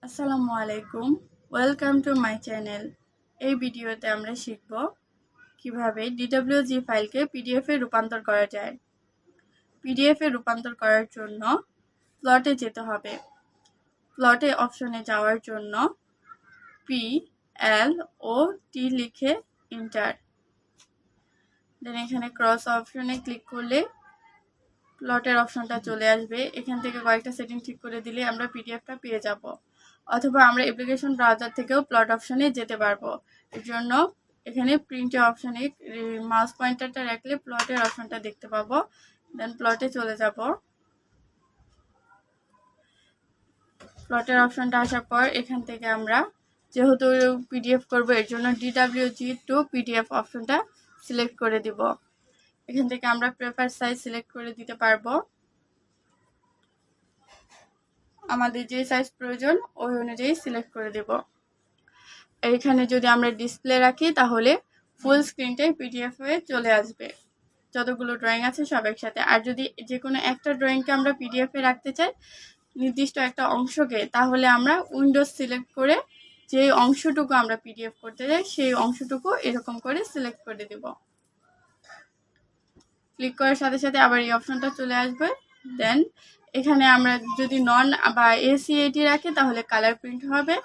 আসসালামু আলাইকুম, welcome to my channel. এই ভিডিওতে আমরা শিখব কিভাবে DWG ফাইলকে পিডিএফে রূপান্তর করা যায়। পিডিএফে রূপান্তর করার জন্য প্লটে যেতে হবে। প্লটে অপশনে যাওয়ার জন্য PLOT লিখে এন্টার। দেন এখানে ক্রস অপশনে ক্লিক করলে প্লটের অপশনটা চলে আসবে। এখান থেকে কয়েকটা সেটিং ঠিক করে দিলে আমরা পিডিএফটা পেয়ে যাব, অথবা আমরা অ্যাপ্লিকেশন ব্রাউজার থেকেও প্লট অপশনে যেতে পারবো। এর জন্য এখানে প্রিন্টের অপশনে মাউস পয়েন্টারটা রাখলে প্লটের অপশনটা দেখতে পাবো। দেন প্লটে চলে যাব। প্লটের অপশনটা আসার পর এখান থেকে আমরা যেহেতু পিডিএফ করব এর জন্য DWG টু পিডিএফ অপশনটা সিলেক্ট করে দিব। এখান থেকে আমরা পেপার সাইজ সিলেক্ট করে দিতে পারবো। আমাদের যে সাইজ প্রয়োজন ওই অনুযায়ী সিলেক্ট করে দেব। এইখানে যদি আমরা ডিসপ্লে রাখি তাহলে ফুল স্ক্রিনটাই পিডিএফ হয়ে চলে আসবে, যতগুলো ড্রয়িং আছে সব একসাথে। আর যদি যে কোনো একটা ড্রয়িংকে আমরা পিডিএফে রাখতে চাই, নির্দিষ্ট একটা অংশকে, তাহলে আমরা উইন্ডোজ সিলেক্ট করে যে অংশটুকু আমরা পিডিএফ করতে চাই সেই অংশটুকু এরকম করে সিলেক্ট করে দেব। ক্লিক করার সাথে সাথে আবার এই অপশনটা চলে আসবে। দেন এখানে আমরা যদি নন বা ACAT রাখি তাহলে কালার প্রিন্ট হবে,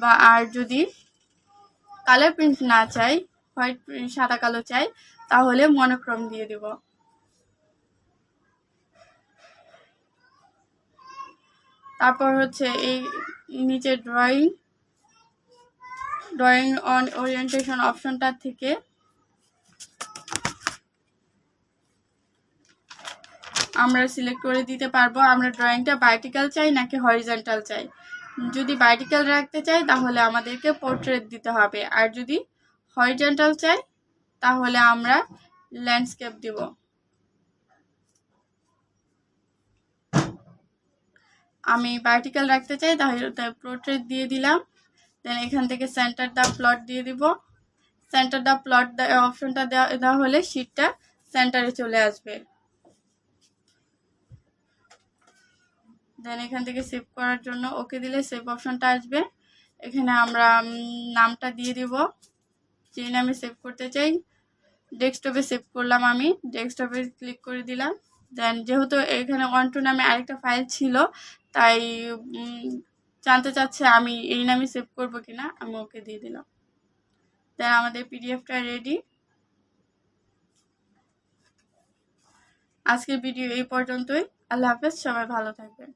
বা আর যদি কালার প্রিন্ট না চাই, হোয়াইট সাদা কালো চাই, তাহলে মনোক্রম দিয়ে দেব। তারপর হচ্ছে এই নিচে ড্রয়িং অন ওরিয়েন্টেশন অপশনটা থেকে আমরা সিলেক্ট করে দিতে পারবো আমরা ড্রয়িংটা ভার্টিক্যাল চাই নাকি হরিজন্টাল চাই। যদি ভার্টিক্যাল রাখতে চাই তাহলে আমাদেরকে পোর্ট্রেট দিতে হবে, আর যদি হরিজন্টাল চাই তাহলে আমরা ল্যান্ডস্কেপ দিব। আমি ভার্টিক্যাল রাখতে চাই তাহলে পোর্ট্রেট দিয়ে দিলাম। দেন এখান থেকে সেন্টার দা প্লট দিয়ে দিব। সেন্টার দা প্লট অপশনটা দেওয়া হলে শীটটা সেন্টারে চলে আসবে। দেন এখান থেকে সেভ করার জন্য ওকে দিলে সেভ অপশনটা আসবে। এখানে আমরা নামটা দিয়ে দিব, যে নামে সেভ করতে চাই। ডেস্কটপে সেভ করলাম, আমি ডেস্কটপে ক্লিক করে দিলাম। দেন যেহেতু এখানে 1-2 নামে আরেকটা ফাইল ছিল, তাই জানতে চাচ্ছে আমি এই নামে সেভ করব কিনা, আমি ওকে দিয়ে দিলাম। দেন আমাদের পিডিএফটা রেডি। আজকের ভিডিও এই পর্যন্তই। আল্লাহ হাফেজ, সবাই ভালো থাকবেন।